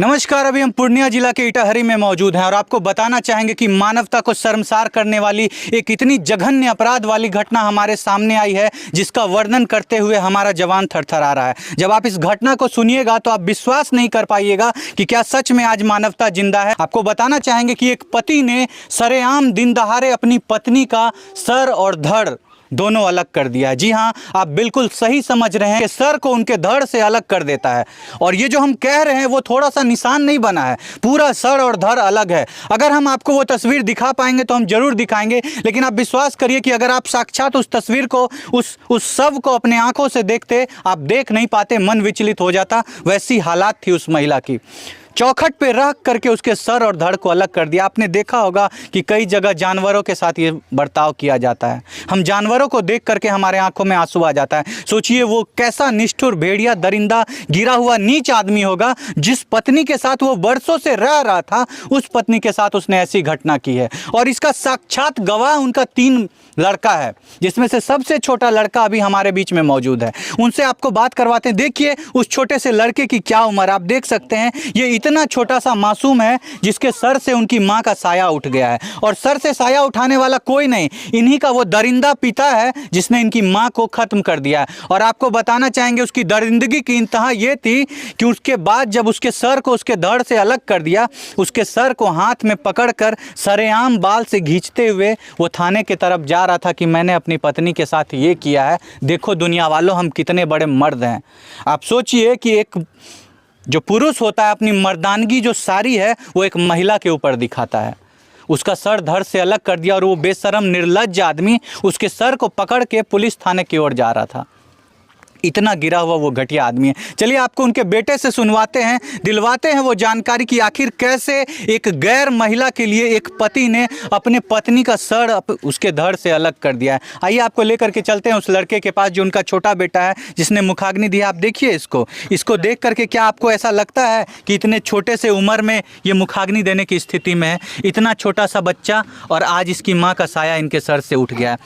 नमस्कार। अभी हम पूर्णिया जिला के इटाहरी में मौजूद हैं और आपको बताना चाहेंगे कि मानवता को शर्मसार करने वाली एक इतनी जघन्य अपराध वाली घटना हमारे सामने आई है, जिसका वर्णन करते हुए हमारा जवान थरथरा रहा है। जब आप इस घटना को सुनिएगा तो आप विश्वास नहीं कर पाइएगा कि क्या सच में आज मानवता जिंदा है। आपको बताना चाहेंगे कि एक पति ने सरेआम दिन दहाड़े अपनी पत्नी का सर और धड़ दोनों अलग कर दिया है। जी हाँ, आप बिल्कुल सही समझ रहे हैं कि सर को उनके धड़ से अलग कर देता है। और ये जो हम कह रहे हैं वो थोड़ा सा निशान नहीं बना है, पूरा सर और धड़ अलग है। अगर हम आपको वो तस्वीर दिखा पाएंगे तो हम जरूर दिखाएंगे, लेकिन आप विश्वास करिए कि अगर आप साक्षात उस तस्वीर को उस शव को अपने आंखों से देखते, आप देख नहीं पाते, मन विचलित हो जाता। वैसी हालात थी उस महिला की। चौखट पे रख करके उसके सर और धड़ को अलग कर दिया। आपने देखा होगा कि कई जगह जानवरों के साथ ये बर्ताव किया जाता है। हम जानवरों को देख करके हमारे आंखों में आंसू आ जाता है। सोचिए वो कैसा निष्ठुर, भेड़िया, दरिंदा, गिरा हुआ नीच आदमी होगा। जिस पत्नी के साथ वो बरसों से रह रहा था, उस पत्नी के साथ उसने ऐसी घटना की है। और इसका साक्षात गवाह उनका 3 लड़का है, जिसमें से सबसे छोटा लड़का अभी हमारे बीच में मौजूद है। उनसे आपको बात करवाते हैं। देखिए उस छोटे से लड़के की क्या उम्र, आप देख सकते हैं। ये इतना छोटा सा मासूम है जिसके सर से उनकी मां का साया उठ गया है। और सर से साया उठाने वाला कोई नहीं, इन्हीं का वो दरिंदा पिता है जिसने इनकी मां को खत्म कर दिया है। और आपको बताना चाहेंगे उसकी दरिंदगी की इंतहा ये थी कि उसके बाद जब उसके सर को उसके धड़ से अलग कर दिया, उसके सर को हाथ में पकड़कर सरेआम बाल से खींचते हुए वो थाने की तरफ जा रहा था कि मैंने अपनी पत्नी के साथ ये किया है। देखो दुनिया वालों, हम कितने बड़े मर्द हैं। आप सोचिए कि एक जो पुरुष होता है अपनी मर्दानगी जो सारी है वो एक महिला के ऊपर दिखाता है। उसका सर धड़ से अलग कर दिया और वो बेशरम निर्लज्ज आदमी उसके सर को पकड़ के पुलिस थाने की ओर जा रहा था। इतना गिरा हुआ वो घटिया आदमी है। चलिए आपको उनके बेटे से सुनवाते हैं, दिलवाते हैं वो जानकारी कि आखिर कैसे एक गैर महिला के लिए एक पति ने अपने पत्नी का सर उसके धड़ से अलग कर दिया है। आइए आपको लेकर के चलते हैं उस लड़के के पास जो उनका छोटा बेटा है, जिसने मुखाग्नि दिया। आप देखिए इसको देख करके क्या आपको ऐसा लगता है कि इतने छोटे से उम्र में ये मुखाग्नि देने की स्थिति में है? इतना छोटा सा बच्चा और आज इसकी माँ का साया इनके सर से उठ गया है।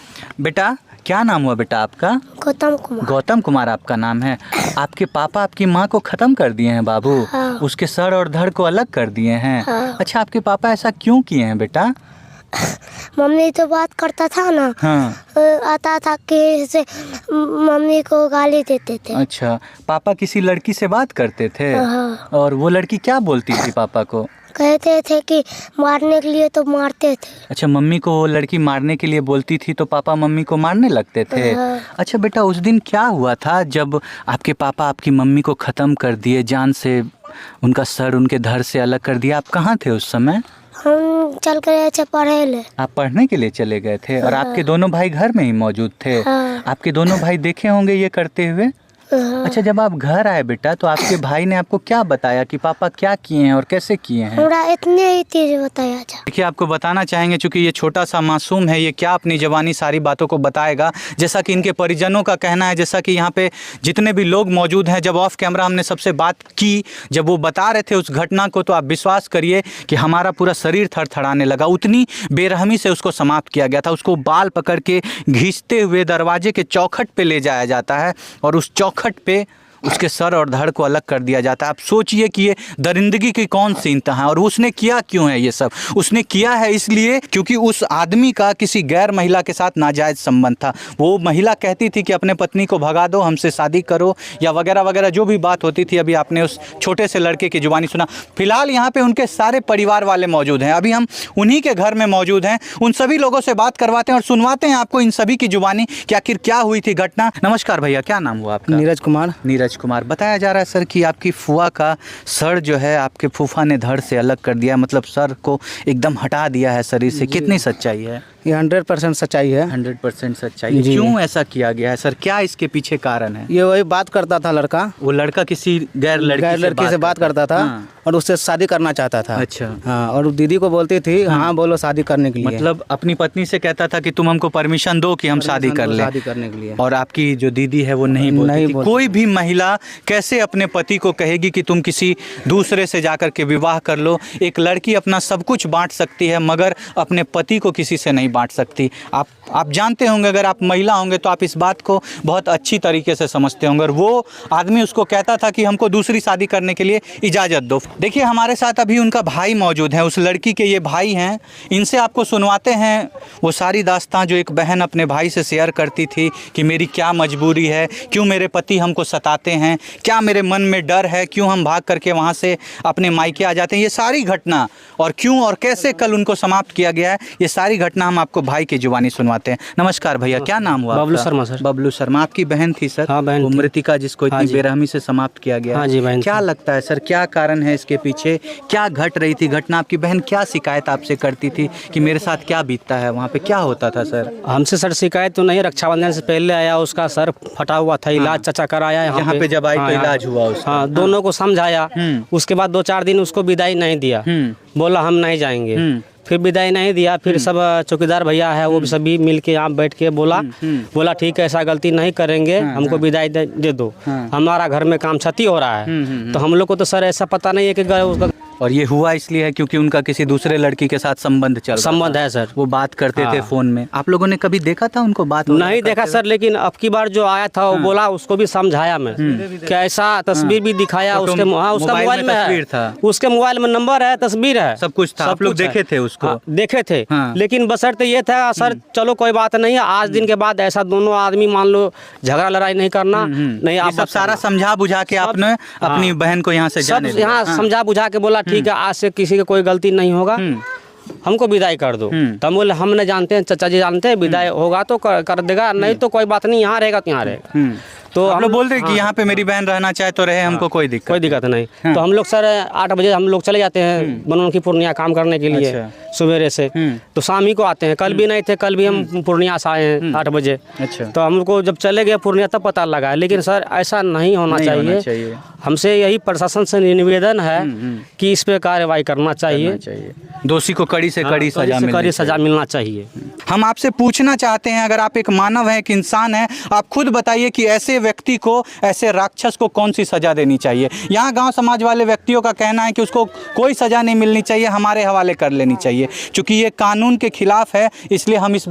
बेटा क्या नाम हुआ बेटा आपका? गौतम कुमार। गौतम कुमार आपका नाम है। आपके पापा आपकी माँ को खत्म कर दिए हैं बाबू? हाँ। उसके सर और धड़ को अलग कर दिए हैं? हाँ। अच्छा, आपके पापा ऐसा क्यों किए हैं बेटा? मम्मी तो बात करता था ना। हाँ। आता था कि ऐसे मम्मी को गाली देते थे। अच्छा, पापा किसी लड़की से बात करते थे? हाँ। और वो लड़की क्या बोलती थी पापा को? कहते थे कि मारने के लिए तो मारते थे। अच्छा, मम्मी को वो लड़की मारने के लिए बोलती थी तो पापा मम्मी को मारने लगते थे? हाँ। अच्छा बेटा, उस दिन क्या हुआ था जब आपके पापा आपकी मम्मी को ख़त्म कर दिए, जान से उनका सर उनके धड़ से अलग कर दिया? आप कहाँ थे उस समय? हम चल गए थे पढ़े ले। आप पढ़ने के लिए चले गए थे? और आपके दोनों भाई घर में ही मौजूद थे? हाँ। आपके दोनों भाई देखे होंगे ये करते हुए? हाँ। अच्छा, जब आप घर आए बेटा तो आपके भाई ने आपको क्या बताया कि पापा क्या किए हैं और कैसे किए हैं? हमरा इतने ही चीज बताया था। देखिए आपको बताना चाहेंगे, चूंकि ये छोटा सा मासूम है, ये क्या अपनी जवानी सारी बातों को बताएगा। जैसा कि इनके परिजनों का कहना है, जैसा कि यहाँ पे जितने भी लोग मौजूद हैं, जब ऑफ कैमरा हमने सबसे बात की, जब वो बता रहे थे उस घटना को, तो आप विश्वास करिए कि हमारा पूरा शरीर थरथराने लगा। उतनी बेरहमी से उसको समाप्त किया गया था। उसको बाल पकड़ के घींचते हुए दरवाजे के चौखट पे ले जाया जाता है और उस चौखट पे उसके सर और धड़ को अलग कर दिया जाता है। आप सोचिए कि ये दरिंदगी की कौन सी इंतहा है। और उसने किया क्यों है ये सब? उसने किया है इसलिए क्योंकि उस आदमी का किसी गैर महिला के साथ नाजायज़ संबंध था। वो महिला कहती थी कि अपने पत्नी को भगा दो, हमसे शादी करो, या वगैरह वगैरह जो भी बात होती थी। अभी आपने उस छोटे से लड़के की जुबानी सुना। फिलहाल यहाँ पे उनके सारे परिवार वाले मौजूद हैं। अभी हम उन्हीं के घर में मौजूद हैं। उन सभी लोगों से बात करवाते हैं और सुनवाते हैं आपको इन सभी की जुबानी कि आखिर क्या हुई थी घटना। नमस्कार भैया, क्या नाम हुआ आपका? नीरज कुमार। नीरज कुमार। बताया जा रहा है सर कि आपकी फुआ का सर जो है आपके फूफा ने धड़ से अलग कर दिया, मतलब सर को एकदम हटा दिया है शरीर से। कितनी सच्चाई है? ये 100% सच्चाई है। 100% सच्चाई है। क्यों ऐसा किया गया है सर? क्या इसके पीछे कारण है? ये वही बात करता था लड़का। वो लड़का किसी गैर लड़की से बात करता था। हाँ। और उससे शादी करना चाहता था। अच्छा। हाँ, और दीदी को बोलती थी हाँ बोलो शादी करने के लिए। मतलब अपनी पत्नी से कहता था कि तुम हमको परमिशन दो कि हम शादी कर लें। शादी करने के लिए। और आपकी जो दीदी है वो नहीं बोलती थी। कोई भी महिला कैसे अपने पति को कहेगी कि तुम किसी दूसरे से जाकर के विवाह कर लो? एक लड़की अपना सब कुछ बांट सकती है मगर अपने पति को किसी से नहीं बांट सकती। आप जानते होंगे, अगर आप महिला होंगे तो आप इस बात को बहुत अच्छी तरीके से समझते होंगे। और वो आदमी उसको कहता था कि हमको दूसरी शादी करने के लिए इजाज़त दो। देखिए हमारे साथ अभी उनका भाई मौजूद है, उस लड़की के ये भाई हैं। इनसे आपको सुनवाते हैं वो सारी दास्तां जो एक बहन अपने भाई से शेयर करती थी कि मेरी क्या मजबूरी है, क्यों मेरे पति हमको सताते हैं, क्या मेरे मन में डर है, क्यों हम भाग करके वहाँ से अपने मायके आ जाते हैं। ये सारी घटना और क्यों और कैसे कल उनको समाप्त किया गया है, ये सारी घटना हम आपको भाई की जुबानी सुनवाते हैं। नमस्कार भैया, क्या नाम हुआ? बबलू आपका? शर्मा सर। बबलू शर्मा। आपकी बहन थी सर? हाँ, बहन वो थी। मृतिका, जिसको इतनी बेरहमी से समाप्त किया गया। हाँ जी, बहन क्या थी। लगता है सर, क्या कारण है इसके पीछे, क्या घट रही थी घटना? आपकी बहन क्या शिकायत आपसे करती थी कि मेरे साथ क्या बीतता है, वहाँ पे क्या होता था सर? हमसे सर शिकायत तो नहीं, रक्षाबंधन से पहले आया, उसका सर फटा हुआ था, इलाज चाचा कराया यहाँ पे जब आई तो इलाज हुआ उसका। हाँ, दोनों को समझाया। उसके बाद 2-4 दिन उसको विदाई नहीं दिया, बोला हम नहीं जाएंगे। फिर विदाई नहीं दिया, फिर सब चौकीदार भैया है वो भी सभी मिल के यहाँ बैठ के बोला ठीक है, ऐसा गलती नहीं करेंगे, हमको विदाई दे दो, हमारा घर में काम क्षति हो रहा है। तो हम लोग को तो सर ऐसा पता नहीं है कि उसका और ये हुआ इसलिए है क्योंकि उनका किसी दूसरे लड़की के साथ संबंध संबंध है सर। वो बात करते थे हाँ। फोन में। आप लोगों ने कभी देखा था उनको बात नहीं देखा सर, लेकिन अब की बार जो आया था वो बोला, उसको भी समझाया मैं कि ऐसा तस्वीर भी दिखाया उसके। हाँ, उसका मोबाइल में तस्वीर है, था, उसके मोबाइल में नंबर है, तस्वीर है, सब कुछ था। आप लोग देखे थे उसको? हाँ, देखे थे। हाँ। लेकिन बशर्ते ये था सर, चलो कोई बात नहीं है, आज दिन के बाद ऐसा दोनों आदमी मान लो झगड़ा लड़ाई नहीं करना, नहीं आप सब सारा समझा बुझा के आपने अपनी बहन को यहाँ से जाने दिया। यहाँ समझा बुझा के बोला ठीक है, आज से किसी का कोई गलती नहीं होगा, हमको विदाई कर दो। तो हम बोले हम नहीं जानते हैं, चाचा जी जानते हैं, विदाई होगा तो कर देगा, नहीं तो कोई बात नहीं, यहाँ रहेगा तो यहाँ रहेगा। तो हम लोग बोलते हैं कि हाँ, यहाँ पे मेरी बहन रहना चाहे तो रहे, हमको कोई दिक्कत नहीं। तो हम लोग सर 8 बजे हम लोग चले जाते हैं बनोनकी पूर्णिया काम करने के लिए। अच्छा। सवेरे से तो शाम ही को आते हैं। कल भी नहीं थे, कल भी हम पूर्णिया से आए हैं 8 बजे। अच्छा। तो हम को जब चले गए पूर्णिया तब पता लगा, लेकिन सर ऐसा नहीं होना चाहिए। हमसे यही प्रशासन से निवेदन है कि इस पे कार्रवाई करना चाहिए, दोषी को कड़ी से कड़ी सजा मिलना चाहिए। हम आपसे पूछना चाहते हैं, अगर आप एक मानव हैं, एक इंसान हैं, आप खुद बताइए कि ऐसे व्यक्ति को, ऐसे राक्षस को कौन सी सजा देनी चाहिए? यहाँ गांव समाज वाले व्यक्तियों का कहना है कि उसको कोई सजा नहीं मिलनी चाहिए, हमारे हवाले कर लेनी चाहिए। क्योंकि ये कानून के खिलाफ है, इसलिए हम इस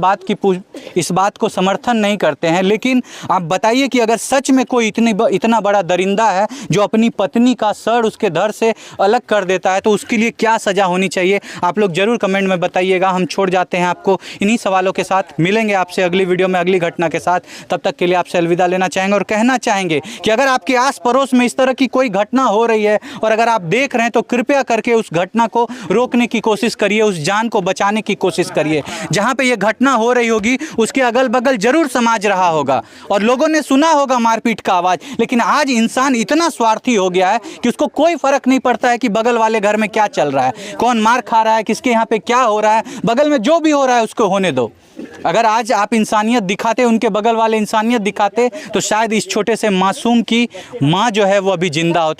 बात को समर्थन नहीं करते हैं। लेकिन आप बताइए कि अगर सच में कोई इतना बड़ा दरिंदा है जो अपनी पत्नी का सर उसके धड़ से अलग कर देता है, तो उसके लिए क्या सजा होनी चाहिए? आप लोग जरूर कमेंट में बताइएगा। हम छोड़ जाते हैं आपको इन्हीं सवालों के साथ। मिलेंगे आपसे अगली वीडियो में अगली घटना के साथ। तब तक के लिए आपसे अलविदा लेना चाहेंगे और कहना चाहेंगे कि अगर आपके आस पड़ोस में इस तरह की कोई घटना हो रही है और अगर आप देख रहे हैं, तो कृपया करके उस घटना को रोकने की कोशिश करिए, उस जान को बचाने की कोशिश करिए। जहां पे ये घटना हो रही होगी उसके अगल बगल जरूर समाज रहा होगा और लोगों ने सुना होगा मारपीट का आवाज। लेकिन आज इंसान इतना स्वार्थी हो गया है कि उसको कोई फर्क नहीं पड़ता है कि बगल वाले घर में क्या चल रहा है, कौन मार खा रहा है, किसके यहाँ पे क्या हो रहा है। बगल में जो भी हो रहा है उसको होने दो। अगर आज आप इंसानियत दिखाते, उनके बगल वाले इंसानियत दिखाते, तो शायद इस छोटे से मासूम की माँ जो है वो अभी जिंदा होती।